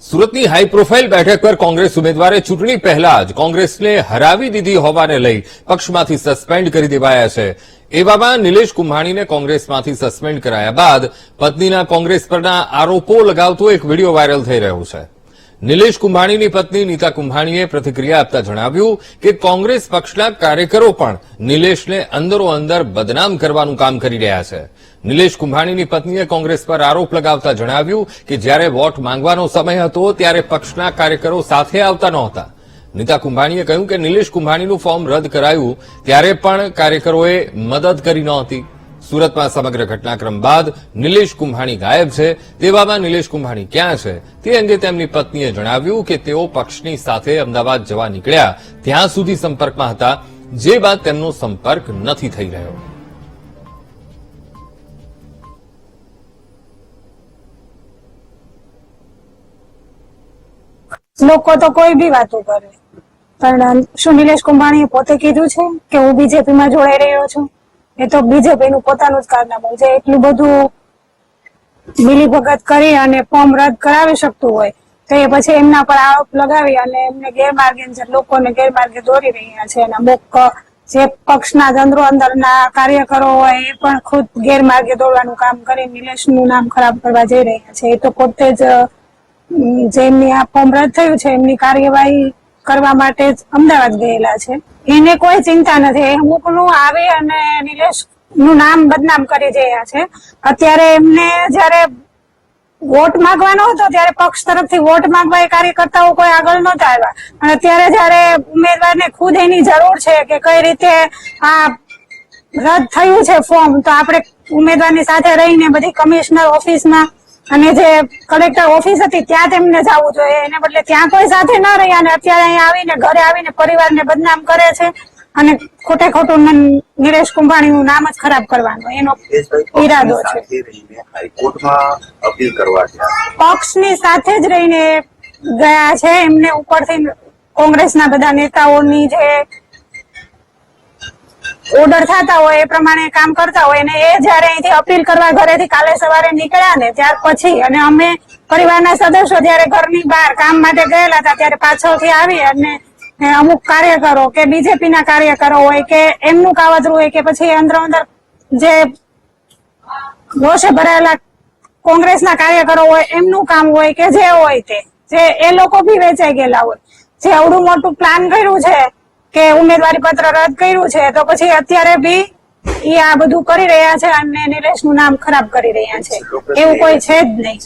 સુરતની high profile બેઠક પર કોંગ્રેસ ઉમેદવારે ચૂંટણી પહેલા જ કોંગ્રેસને હરાવી દીધી હોવાને લઈ પક્ષમાંથી સસ્પેન્ડ કરી દેવાયા છે। એવામાં નિલેશ કુંભાણીને કોંગ્રેસમાંથી સસ્પેન્ડ કરાયા બાદ પત્નીના કોંગ્રેસ પરના આરોપો લગાવતો એક વિડીયો વાયરલ થઈ રહ્યો છે। નિલેશ કુંભાણીની પત્ની નીતા કુંભાણીએ પ્રતિક્રિયા આપતા જણાવ્યું કે કોંગ્રેસ પક્ષના કાર્યકરો પણ નિલેશને અંદરોઅંદર બદનામ કરવાનું કામ કરી રહ્યા છે। નિલેશ કુંભાણીની પત્નીએ કોંગ્રેસ પર આરોપ લગાવતા જણાવ્યું કે જ્યારે વોટ માંગવાનો સમય હતો ત્યારે પક્ષના કાર્યકરો સાથે આવતા નહોતા। નીતા કુંભાણીએ કહ્યું કે નિલેશ કુંભાણીનું ફોર્મ રદ કરાયું ત્યારે પણ કાર્યકરોએ મદદ કરી નહોતી। સુરતમાં સમગ્ર ઘટનાક્રમ બાદ નિલેશ કુંભાણી ગાયબ છે। તેવામાં નિલેશ કુંભાણી ક્યાં છે તે અંગે તેમની પત્નીએ જણાવ્યું કે તેઓ પક્ષની સાથે અમદાવાદ જવા નીકળ્યા ત્યાં સુધી સંપર્કમાં હતા, જે બાદ તેમનો સંપર્ક નથી થઈ રહ્યો। લોકો તો કોઈ બી વાતો કરે, પણ શું નિલેશ કુંભાણીએ પોતે કીધું છે કે હું બીજેપીમાં જોડાઈ રહ્યો છું? એ તો બીજેપી નું પોતાનું જ કારનામું છે। એટલું બધું મિલીભગત કરી અને ફોર્મ રદ કરાવી શકતું હોય તો એ પછી એમના પર આરોપ લગાવી અને એમને ગેરમાર્ગે લોકોને ગેરમાર્ગે દોરી રહ્યા છે। અને અમુક જે પક્ષના અંદરો અંદરના કાર્યકરો હોય એ પણ ખુદ ગેરમાર્ગે દોરવાનું કામ કરી નિલેશનું નામ ખરાબ કરવા જઈ રહ્યા છે। એ તો પોતે જ જેમની આ ફોર્મ રદ થયું છે એમની કાર્યવાહી કરવા માટે જ અમદાવાદ ગયેલા છે। એને કોઈ ચિંતા નથી, અમુકનું આવી અને નિલેશ નું નામ બદનામ કરી રહ્યા છે। અત્યારે એમને જયારે વોટ માંગવાનો હતો ત્યારે પક્ષ તરફથી વોટ માંગવા એ કાર્યકર્તાઓ કોઈ આગળ નહોતા આવ્યા, અને અત્યારે જયારે ઉમેદવારને ખુદ એની જરૂર છે કે કઈ રીતે આ રદ થયું છે ફોર્મ, તો આપણે ઉમેદવારની સાથે રહીને બધી કમિશનર ઓફિસમાં અને જે કલેક્ટર ઓફિસ હતી ત્યાં તેમને જવું જોઈએ, એને બદલે ત્યાં કોઈ સાથે ન રહ્યા અને અત્યારે અહીંયા આવીને ઘરે આવીને પરિવારને બદનામ કરે છે અને ખોટે ખોટું નિલેશ કુંભાણીનું નામ જ ખરાબ કરવાનો એનો ઈરાદો છે। પક્ષની સાથે જ રહીને ગયા છે, એમને ઉપરથી કોંગ્રેસના બધા નેતાઓની જે ઓર્ડર થતા હોય એ પ્રમાણે કામ કરતા હોય, અને એ જયારે અહીંથી અપીલ કરવા ઘરેથી કાલે સવારે નીકળ્યા ને ત્યાર પછી અને અમે પરિવારના સદસ્યો જયારે ઘરની બહાર કામ માટે ગયેલા હતા ત્યારે પાછળથી આવી અને અમુક કાર્યકરો કે બીજેપી ના કાર્યકરો હોય કે એમનું કાવતરું હોય કે પછી અંદર જે રોષે ભરાયેલા કોંગ્રેસના કાર્યકરો હોય એમનું કામ હોય કે જે હોય તે જે એ લોકો બી વેચાઈ ગયેલા હોય, જે અવડું મોટું પ્લાન કર્યું છે કે ઉમેદવારી પત્ર રદ કર્યું છે તો પછી અત્યારે બી એ આ બધું કરી રહ્યા છે અને નિલેશનું નામ ખરાબ કરી રહ્યા છે। એવું કોઈ છે જ નહીં।